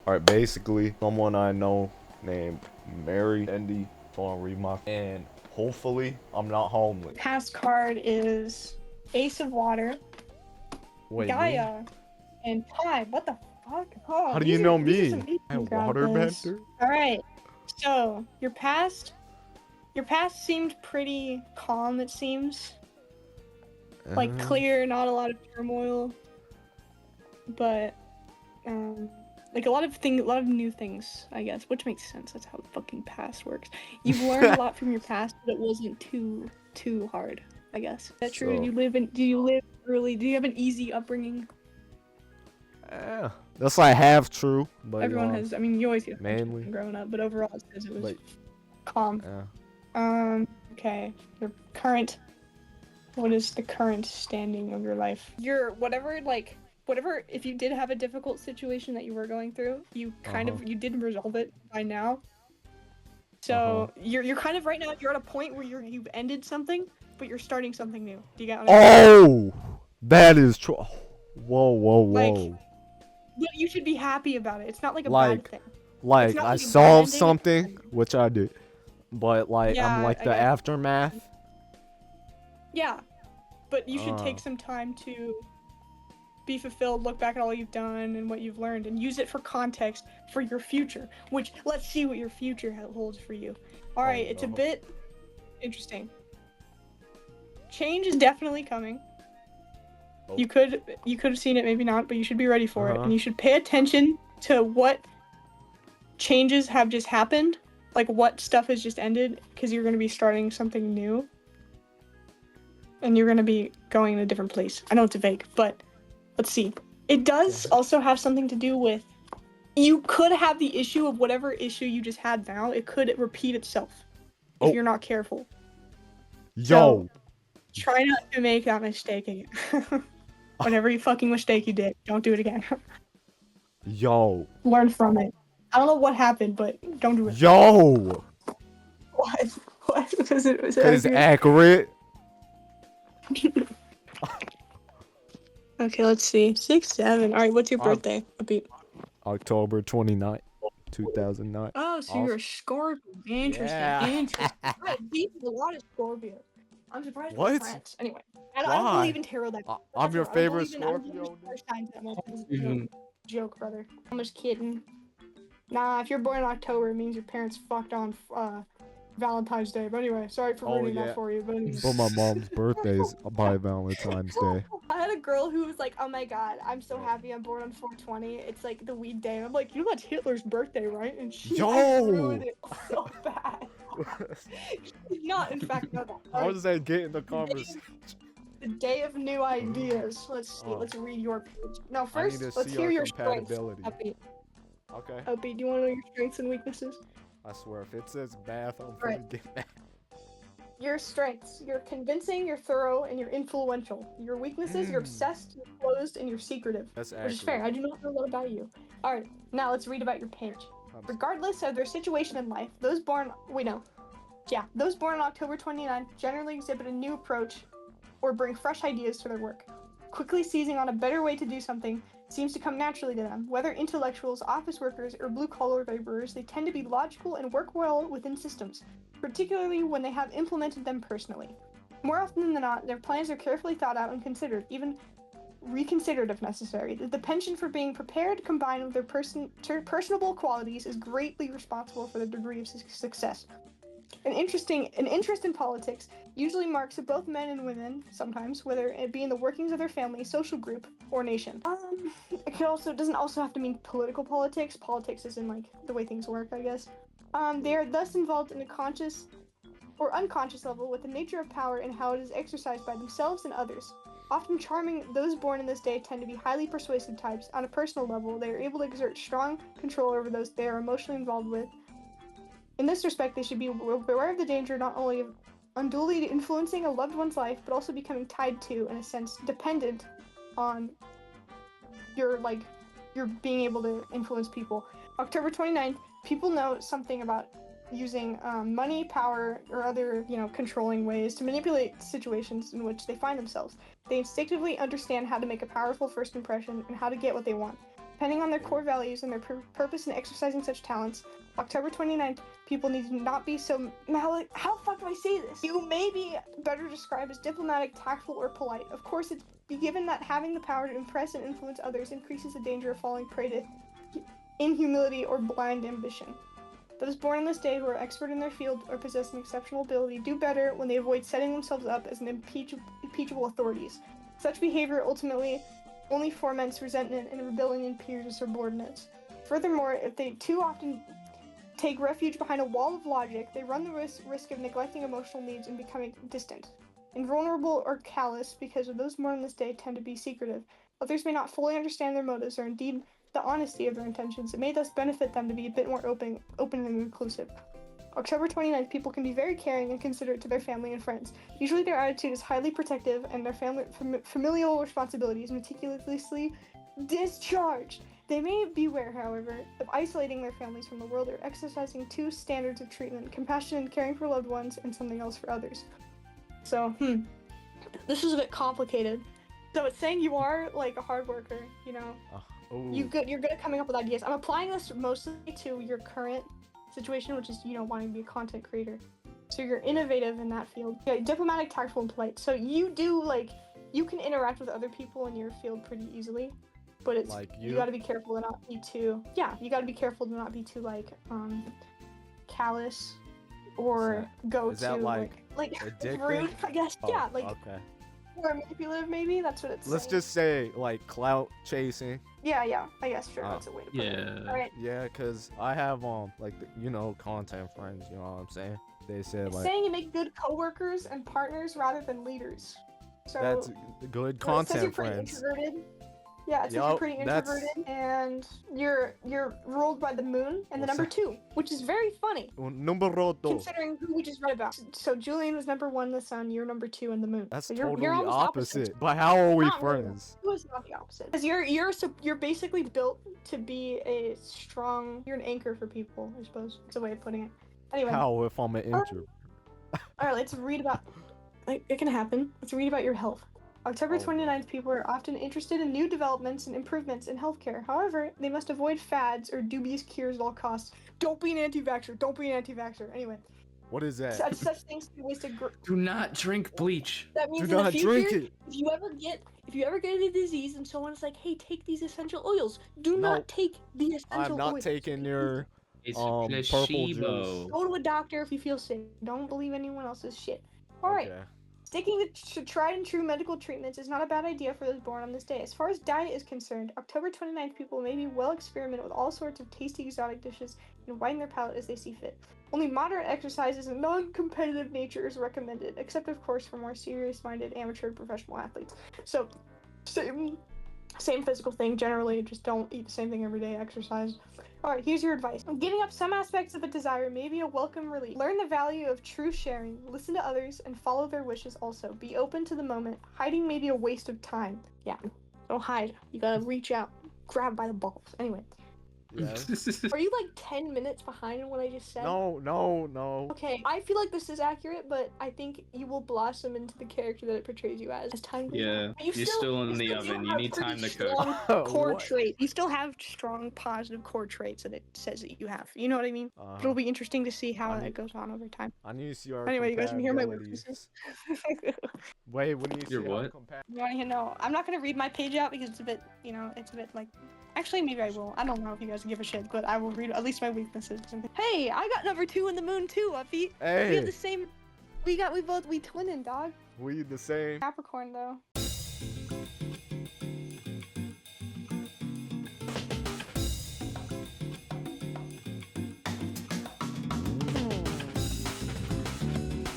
Alright, basically, someone I know named marystendi on Remock, and hopefully I'm not homeless. Past card is Ace of Water, Wait, me? Gaia, and Time. What the fuck? Oh, How do you know these are me? some easy. I Grab this. waterbender? All right. So your past seemed pretty calm. It seems like clear, not a lot of turmoil, but like a lot of new things, I guess, which makes sense. That's how the fucking past works. You've learned a lot from your past, but it wasn't too hard, I guess. Is that true? So- Do you live early? Do you have an easy upbringing? Yeah, that's like half true, but Everyone has. I mean, you always get mainly growing up, but overall it says it was like calm. yeah. Okay. Your current. What is the current standing of your life? Your whatever. If you did have a difficult situation that you were going through, you you did resolve it by now. So you're kind of right now. You're at a point where you've ended something, but you're starting something new. Do you get what I mean? Oh, that is true. Whoa. Like, but you should be happy about it. It's not like a bad thing. Like not I like a bad solved ending, something, which I did, but like I'm Yeah, like I the get- aftermath. Yeah, but you should take some time to be fulfilled, look back at all you've done and what you've learned, and use it for context for your future. Which, let's see what your future holds for you. All right, it's a bit interesting. Change is definitely coming. You could have seen it, maybe not, but you should be ready for it, and you should pay attention to what changes have just happened, like what stuff has just ended, because you're going to be starting something new, and you're going to be going in a different place. I know it's vague, but let's see. It does also have something to do with, you could have the issue of whatever issue you just had now. It could repeat itself if you're not careful. Yo. So, try not to make that mistake again. Whatever fucking mistake you did, don't do it again. Yo. Learn from it. I don't know what happened, but don't do it. Yo. What? What? Was it It's accurate. Okay, let's see. 6, 7. Alright, what's your birthday? October 29th, 2009. Oh, so you're a Scorpio. Interesting. Interesting. Right, these are a lot of Scorpios. I'm surprised we're friends. Anyway, I don't believe in tarot that much. I'm your favorite I don't believe Scorpio. in signs that much. Joke, brother. I'm just kidding. Nah, if you're born in October, it means your parents fucked on Valentine's Day. But anyway, sorry for ruining that for you. But my mom's birthday is by Valentine's Day. I had a girl who was like, "Oh my god, I'm so happy I'm born on 420. It's like the weed day." And I'm like, "You know that's Hitler's birthday, right?" And she ruined it so bad. She did not, in fact, know that. How does that get in the conversation? The day of new ideas. Let's see. Let's read your page. Now, first, let's hear your strengths. Okay. Opie, do you want to know your strengths and weaknesses? I swear, if it says math, I'm gonna get mad. Your strengths. You're convincing, you're thorough, and you're influential. Your weaknesses, you're obsessed, you're closed, and you're secretive. That's which is fair. I do not know a lot about you. Alright, now let's read about your page. Regardless of their situation in life, those born on October 29th generally exhibit a new approach or bring fresh ideas to their work. Quickly seizing on a better way to do something seems to come naturally to them. Whether intellectuals, office workers, or blue-collar laborers, they tend to be logical and work well within systems, particularly when they have implemented them personally. More often than not, their plans are carefully thought out and considered, even reconsidered if necessary. The penchant for being prepared, combined with their personable qualities, is greatly responsible for the degree of success. An interest in politics usually marks both men and women, sometimes, whether it be in the workings of their family, social group, or nation. It doesn't also have to mean political politics. Politics is in, like, the way things work, I guess. They are thus involved in a conscious or unconscious level with the nature of power and how it is exercised by themselves and others. Often charming, those born in this day tend to be highly persuasive types. On a personal level, they are able to exert strong control over those they are emotionally involved with. In this respect, they should be aware of the danger not only of unduly influencing a loved one's life, but also becoming tied to, in a sense, dependent on your being able to influence people. October 29th, people know something about using money, power, or other, controlling ways to manipulate situations in which they find themselves. They instinctively understand how to make a powerful first impression and how to get what they want. Depending on their core values and their purpose in exercising such talents, October 29th, people need to not be so how the fuck do I say this? You may be better described as diplomatic, tactful, or polite. Of course, it's given that having the power to impress and influence others increases the danger of falling prey to inhumility or blind ambition. Those born on this day who are expert in their field or possess an exceptional ability do better when they avoid setting themselves up as an impeachable authorities. Such behavior ultimately only foments resentment and rebellion in peers or subordinates. Furthermore, if they too often take refuge behind a wall of logic, they run the risk of neglecting emotional needs and becoming distant. Invulnerable or callous, because of those born on this day tend to be secretive. Others may not fully understand their motives or indeed the honesty of their intentions. It may thus benefit them to be a bit more open and inclusive. October 29th, people can be very caring and considerate to their family and friends. Usually their attitude is highly protective and their familial responsibilities meticulously discharged. They may beware, however, of isolating their families from the world or exercising two standards of treatment: compassion and caring for loved ones, and something else for others. So, this is a bit complicated. So it's saying you are like a hard worker, you know. You're good at coming up with ideas. I'm applying this mostly to your current situation, which is, you know, wanting to be a content creator. So you're innovative in that field. Yeah, diplomatic, tactful, and polite. So you do, like, you can interact with other people in your field pretty easily, but it's like you got to be careful to not be too. Yeah, you got to be careful to not be too callous or go is to that like rude, I guess. Oh, yeah, like okay. or manipulative, maybe. That's what it's. Let's just say like clout chasing. Yeah, I guess sure. That's a way to put it. All right. Yeah, cause I have like you know, content friends. You know what I'm saying? They said It's like saying you make good coworkers and partners rather than leaders. So that's good it says you're content pretty friends. introverted. Yeah, it says you're pretty introverted, and you're ruled by the moon and the number 2, which is very funny. Numero dos. Considering who we just read about. So Julian was number 1, the sun. You're number 2, and the moon. That's so totally you're almost opposite. But how are we not friends? Really. It was not the opposite. Because you're basically built to be a strong. You're an anchor for people, I suppose. It's a way of putting it. Anyway. How if I'm an introvert? All right, let's read about. It can happen. Let's read about your health. October 29th, people are often interested in new developments and improvements in healthcare. However, they must avoid fads or dubious cures at all costs. Don't be an anti-vaxxer. Don't be an anti-vaxxer. Anyway. What is that? Such things can be wasted. Do not drink bleach. That means do not drink future, it. If you ever get a disease and someone's like, "Hey, take these essential oils," do not take the essential oils. I'm not taking your purple juice. Go to a doctor if you feel sick. Don't believe anyone else's shit. All right. Sticking to tried and true medical treatments is not a bad idea for those born on this day. As far as diet is concerned, October 29th, people may be well experiment with all sorts of tasty exotic dishes and widen their palate as they see fit. Only moderate exercises and non-competitive nature is recommended, except of course for more serious-minded amateur professional athletes. So, same physical thing, generally, just don't eat the same thing every day, exercise. Alright, here's your advice. Giving up some aspects of a desire may be a welcome relief. Learn the value of true sharing, listen to others, and follow their wishes also. Be open to the moment. Hiding may be a waste of time. Yeah, don't hide. You gotta reach out, grab by the balls. Anyway. Yes. Are you like 10 minutes behind in what I just said? No. Okay, I feel like this is accurate, but I think you will blossom into the character that it portrays you as time goes on. You're still in the oven. You need time to cook. Core traits. You still have strong, positive core traits that it says that you have. You know what I mean? It'll be interesting to see how that goes on over time. I need to see our Anyway, you guys can hear my weaknesses. Wait, when you see your what? You want to know? I'm not gonna read my page out because it's a bit, it's a bit like. Actually, maybe I will. I don't know if you guys give a shit, but I will read at least my weaknesses. Hey, I got number 2 in the moon too, Uppy. Hey. We have the same. We twinning, dog. We the same. Capricorn though.